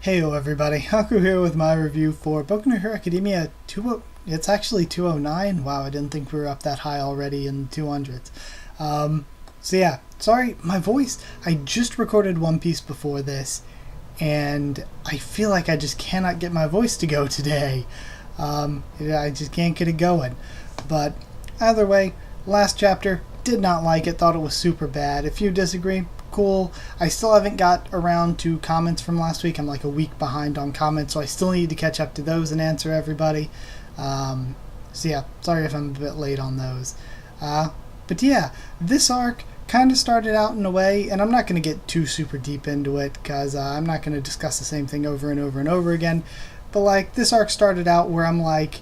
Heyo everybody, Haku here with my review for Boku no Hero Academia 2. It's actually 209. Wow, I didn't think we were up that high already in the 200s. So yeah, sorry, my voice, I just recorded One Piece before this, and I feel like I just cannot get my voice to go today. I just can't get it going. But either way, last chapter, did not like it, thought it was super bad. If you disagree, cool. I still haven't got around to comments from last week. I'm like a week behind on comments, so I still need to catch up to those and answer everybody. So yeah, sorry if I'm a bit late on those. But yeah, this arc kind of started out in a way, and I'm not going to get too super deep into it because I'm not going to discuss the same thing over and over and over again. But like, this arc started out where I'm like,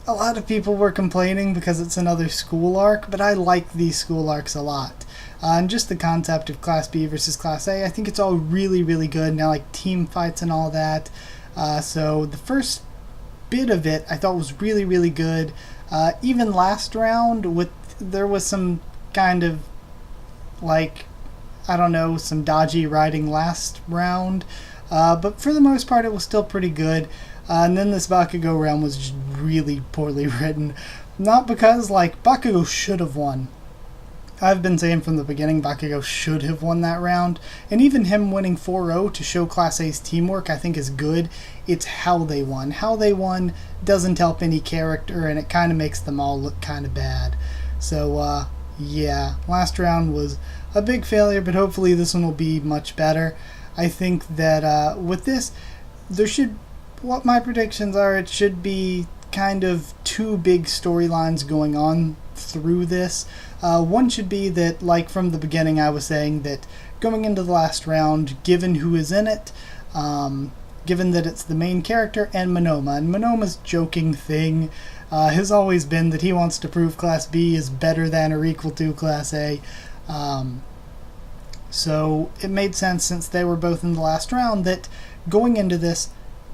a lot of people were complaining because it's another school arc, but I like these school arcs a lot. And just the concept of Class B versus Class A, I think it's all really, really good. Now, like team fights and all that. So the first bit of it I thought was really, really good. Even last round, there was some kind of like, I don't know, some dodgy writing last round. But for the most part, it was still pretty good. And then this Bakugo round was just really poorly written. Not because, like, Bakugo should have won. I've been saying from the beginning Bakugo should have won that round. And even him winning 4-0 to show Class A's teamwork I think is good. It's how they won. How they won doesn't help any character, and it kind of makes them all look kind of bad. So, yeah, last round was a big failure, but hopefully this one will be much better. I think that with this, what my predictions are, it should be kind of two big storylines going on through this. One should be that, like from the beginning I was saying, that going into the last round, given who is in it, given that it's the main character and Monoma's joking thing has always been that he wants to prove Class B is better than or equal to Class A. So it made sense, since they were both in the last round, that going into this,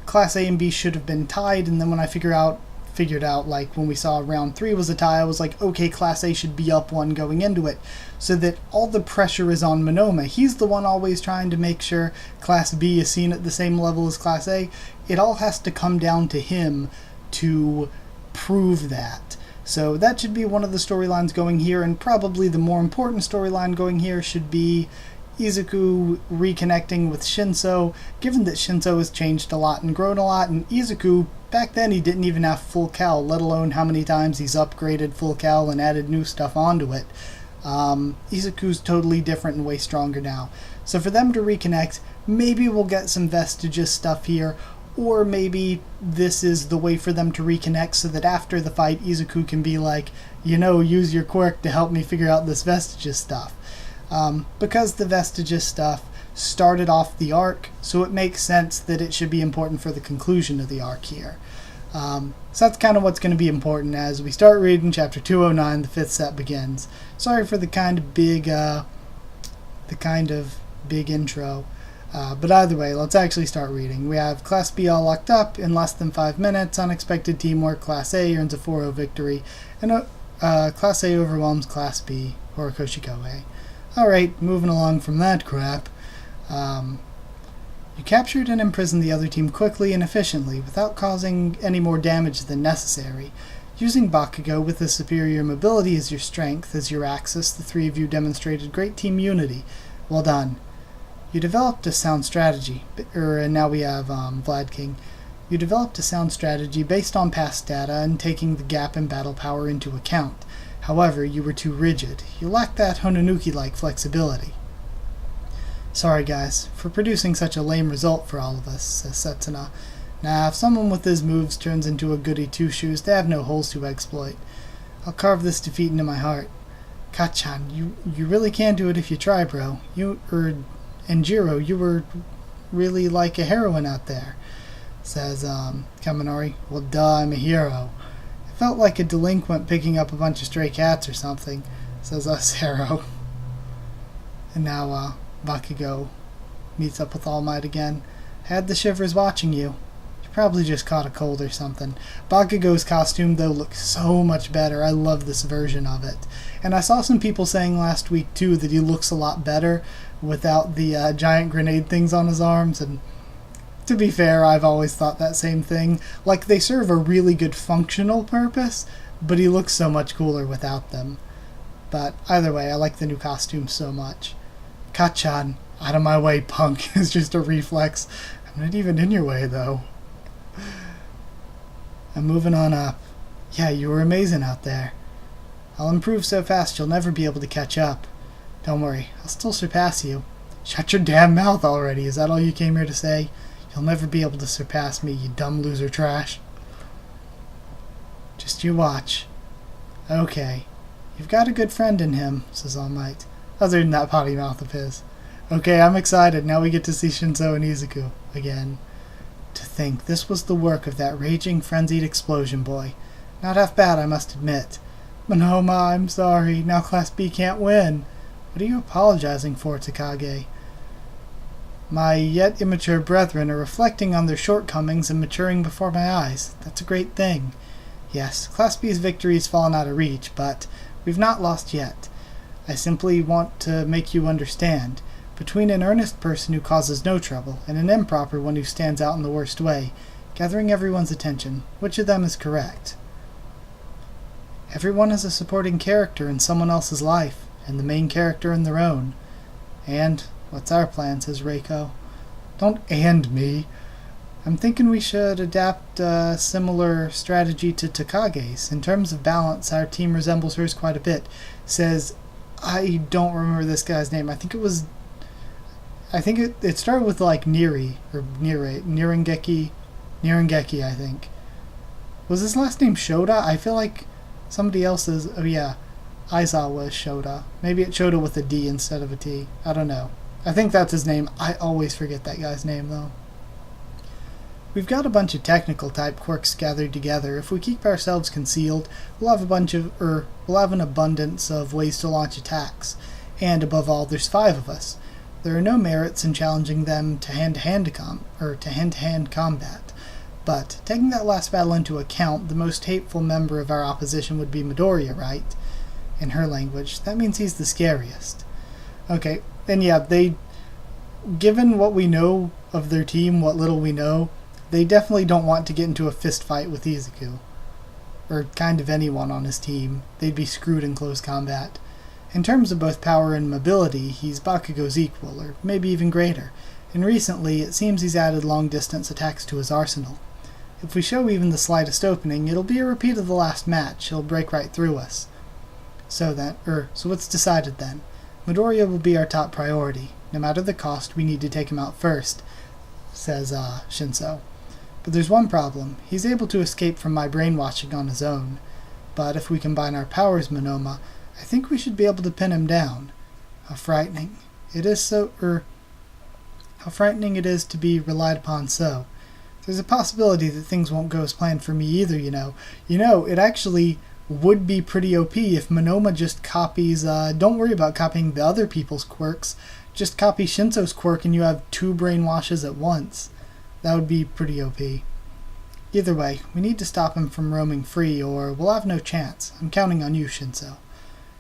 Class A and B should have been tied. And then when I figured out, like when we saw round 3 was a tie, I was like, okay, Class A should be up 1 going into it, so that all the pressure is on Monoma. He's the one always trying to make sure Class B is seen at the same level as Class A. It all has to come down to him to prove that. So that should be one of the storylines going here, and probably the more important storyline going here should be Izuku reconnecting with Shinso, given that Shinso has changed a lot and grown a lot, and Izuku, back then he didn't even have full Cal, let alone how many times he's upgraded full Cal and added new stuff onto it. Izuku's totally different and way stronger now. So for them to reconnect, maybe we'll get some vestiges stuff here, or maybe this is the way for them to reconnect so that after the fight Izuku can be like, use your quirk to help me figure out this vestiges stuff. Because the vestiges stuff started off the arc, so it makes sense that it should be important for the conclusion of the arc here. So that's kind of what's going to be important as we start reading chapter 209, the 5th set begins. Sorry for the kind of big intro, but either way, let's actually start reading. We have Class B all locked up in less than 5 minutes, unexpected teamwork, Class A earns a 4-0 victory, and Class A overwhelms Class B, Horikoshi Koei. Alright, moving along from that crap. You captured and imprisoned the other team quickly and efficiently, without causing any more damage than necessary. Using Bakugo with his superior mobility as your strength, as your axis, the three of you demonstrated great team unity. Well done. You developed a sound strategy, and now we have Vlad King. You developed a sound strategy based on past data and taking the gap in battle power into account. However, you were too rigid. You lacked that Hononuki-like flexibility. Sorry guys, for producing such a lame result for all of us, says Setsuna. Nah, if someone with his moves turns into a goody two-shoes, they have no holes to exploit. I'll carve this defeat into my heart. Kachan, you really can do it if you try, bro. And Jiro, you were really like a heroine out there, says Kaminari. Well, duh, I'm a hero. Felt like a delinquent picking up a bunch of stray cats or something, says Hero. And now Bakugo meets up with All Might again. Had the shivers watching you. You probably just caught a cold or something. Bakugo's costume, though, looks so much better. I love this version of it. And I saw some people saying last week, too, that he looks a lot better without the giant grenade things on his arms, and To be fair, I've always thought that same thing. Like, they serve a really good functional purpose, but he looks so much cooler without them. But either way, I like the new costume so much. Kachan, out of my way, punk, is just a reflex. I'm not even in your way, though. I'm moving on up. Yeah, you were amazing out there. I'll improve so fast you'll never be able to catch up. Don't worry, I'll still surpass you. Shut your damn mouth already, is that all you came here to say? You'll never be able to surpass me, you dumb loser trash. Just you watch. Okay. You've got a good friend in him, says All Might. Other than that potty mouth of his. Okay, I'm excited. Now we get to see Shinso and Izuku again. To think this was the work of that raging, frenzied explosion boy. Not half bad, I must admit. Monoma, I'm sorry. Now Class B can't win. What are you apologizing for, Takage? My yet immature brethren are reflecting on their shortcomings and maturing before my eyes. That's a great thing. Yes, Class B's victory has fallen out of reach, but we've not lost yet. I simply want to make you understand. Between an earnest person who causes no trouble and an improper one who stands out in the worst way, gathering everyone's attention, which of them is correct? Everyone is a supporting character in someone else's life, and the main character in their own. And what's our plan, says Reiko. Don't and me. I'm thinking we should adapt a similar strategy to Takage's. In terms of balance, our team resembles hers quite a bit. Says, I don't remember this guy's name. I think it started with like Niri, or Nirengeki, I think. Was his last name Shoda? I feel like somebody else's, oh yeah, Aizawa is Shoda. Maybe it's Shoda with a D instead of a T. I don't know. I think that's his name. I always forget that guy's name though. We've got a bunch of technical type quirks gathered together. If we keep ourselves concealed, we'll have an abundance of ways to launch attacks. And above all, there's 5 of us. There are no merits in challenging them to hand-to-hand combat. But, taking that last battle into account, the most hateful member of our opposition would be Midoriya, right? In her language, that means he's the scariest. Okay, and yeah, given what we know of their team, what little we know, they definitely don't want to get into a fist fight with Izuku. Or kind of anyone on his team. They'd be screwed in close combat. In terms of both power and mobility, he's Bakugo's equal, or maybe even greater, and recently it seems he's added long-distance attacks to his arsenal. If we show even the slightest opening, it'll be a repeat of the last match. He'll break right through us. So it's decided then. Midoriya will be our top priority. No matter the cost, we need to take him out first, says Shinso. But there's one problem. He's able to escape from my brainwashing on his own. But if we combine our powers, Monoma, I think we should be able to pin him down. How frightening it is to be relied upon so. There's a possibility that things won't go as planned for me either, you know. It actually would be pretty OP if Monoma just copies, don't worry about copying the other people's quirks, just copy Shinso's quirk and you have 2 brainwashes at once. That would be pretty OP. Either way, we need to stop him from roaming free or we'll have no chance. I'm counting on you, Shinso.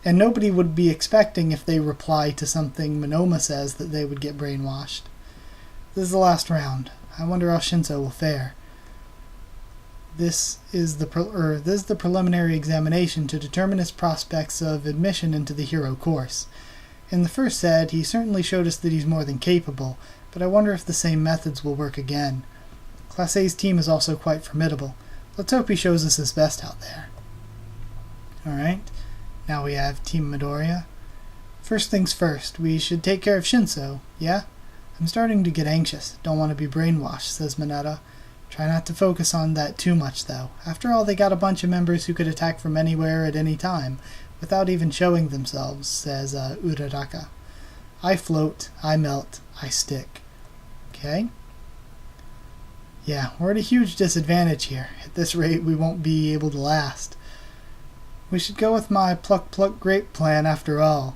And nobody would be expecting if they reply to something Monoma says that they would get brainwashed. This is the last round. I wonder how Shinso will fare. This is the preliminary examination to determine his prospects of admission into the hero course. In the first set, he certainly showed us that he's more than capable, but I wonder if the same methods will work again. Class A's team is also quite formidable. Let's hope he shows us his best out there. Alright, now we have Team Midoriya. First things first, we should take care of Shinso, yeah? I'm starting to get anxious. Don't want to be brainwashed, says Mineta. Try not to focus on that too much, though. After all, they got a bunch of members who could attack from anywhere at any time, without even showing themselves, says Uraraka. I float, I melt, I stick. Okay? Yeah, we're at a huge disadvantage here. At this rate, we won't be able to last. We should go with my pluck grape plan after all.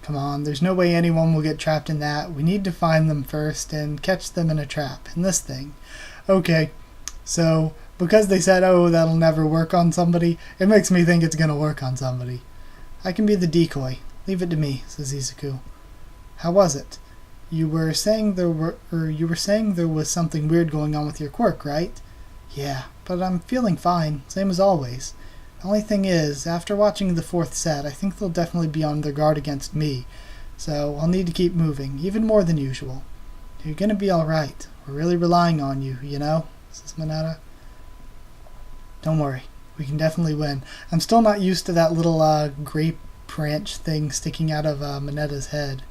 Come on, there's no way anyone will get trapped in that. We need to find them first and catch them in a trap, in this thing. Okay, so because they said, oh, that'll never work on somebody, it makes me think it's gonna work on somebody. I can be the decoy. Leave it to me, says Izuku. How was it? you were saying there was something weird going on with your quirk, right? Yeah, but I'm feeling fine, same as always. The only thing is, after watching the fourth set, I think they'll definitely be on their guard against me. So I'll need to keep moving, even more than usual. You're gonna be alright. We're really relying on you, you know? Says Mineta. Don't worry. We can definitely win. I'm still not used to that little grape branch thing sticking out of Mineta's head.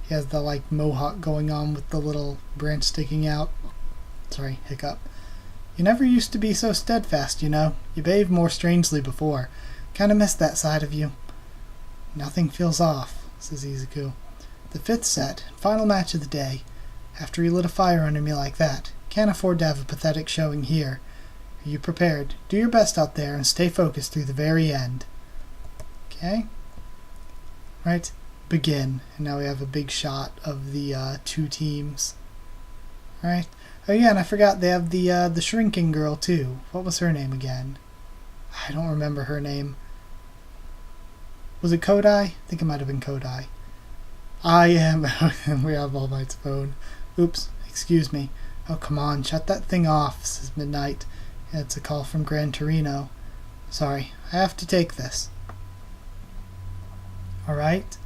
He has the like mohawk going on with the little branch sticking out. Sorry, hiccup. You never used to be so steadfast, you know. You behaved more strangely before. Kinda missed that side of you. Nothing feels off, says Izuku. The fifth set, final match of the day. After he lit a fire under me like that, can't afford to have a pathetic showing here. Are you prepared? Do your best out there and stay focused through the very end. Okay. Right. Begin. And now we have a big shot of the two teams. Right. Oh yeah, and I forgot they have the shrinking girl too. What was her name again? I don't remember her name. Was it Kodai? I think it might have been Kodai. I am. We have All Might's phone. Oops. Excuse me. Oh come on, shut that thing off, says Midnight. It's a call from Gran Torino. Sorry, I have to take this. Alright.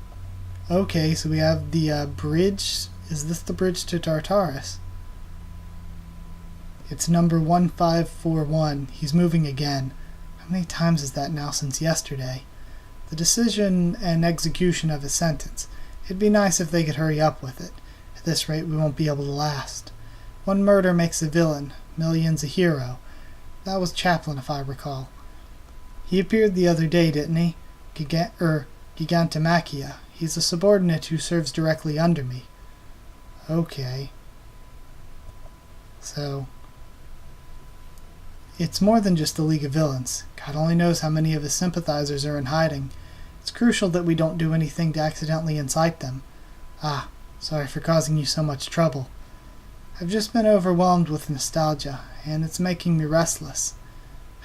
Okay, so we have the bridge. Is this the bridge to Tartarus? It's number 1541. He's moving again. How many times is that now since yesterday? The decision and execution of his sentence. It'd be nice if they could hurry up with it. At this rate, we won't be able to last. One murder makes a villain, millions a hero. That was Chaplin, if I recall. He appeared the other day, didn't he? Gigantomachia. He's a subordinate who serves directly under me. Okay. So, it's more than just a League of Villains. God only knows how many of his sympathizers are in hiding. It's crucial that we don't do anything to accidentally incite them. Ah, sorry for causing you so much trouble. I've just been overwhelmed with nostalgia, and it's making me restless.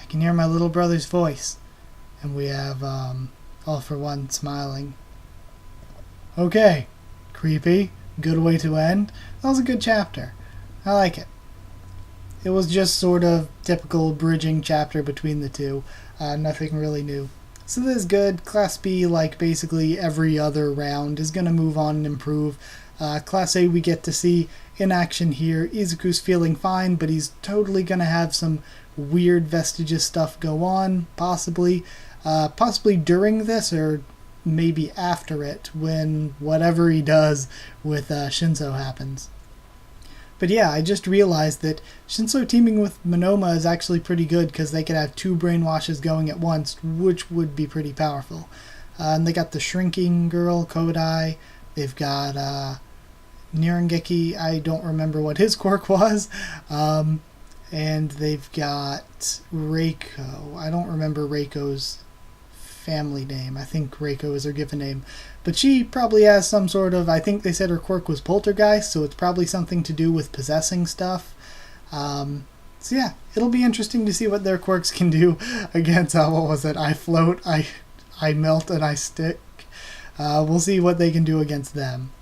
I can hear my little brother's voice, and we have, All for One smiling. Okay, creepy, good way to end. That was a good chapter. I like it. It was just sort of typical bridging chapter between the two. Nothing really new. So this is good. Class B, like basically every other round, is going to move on and improve. Class A we get to see in action here. Izuku's feeling fine, but he's totally going to have some weird vestiges stuff go on, possibly. Possibly during this, or maybe after it, when whatever he does with Shinso happens. But yeah, I just realized that Shinso teaming with Monoma is actually pretty good because they could have two brainwashes going at once, which would be pretty powerful. And they got the shrinking girl, Kodai. They've got Nirengeki, I don't remember what his quirk was. And they've got Reiko. I don't remember Reiko's family name. I think Reiko is her given name. But she probably has some sort of, I think they said her quirk was poltergeist, so it's probably something to do with possessing stuff. So yeah, it'll be interesting to see what their quirks can do against, what was it, I float, I melt, and I stick. We'll see what they can do against them.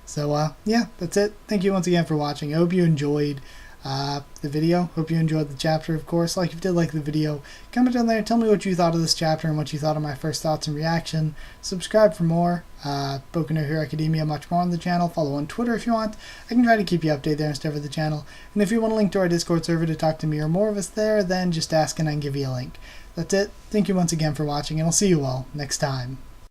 So yeah, that's it. Thank you once again for watching. I hope you enjoyed the video. Hope you enjoyed the chapter, of course. Like if you did like the video, comment down there, tell me what you thought of this chapter and what you thought of my first thoughts and reaction. Subscribe for more. Boku no Hero Academia, much more on the channel. Follow on Twitter if you want. I can try to keep you updated there instead of the channel. And if you want a link to our Discord server to talk to me or more of us there, then just ask and I can give you a link. That's it. Thank you once again for watching, and I'll see you all next time.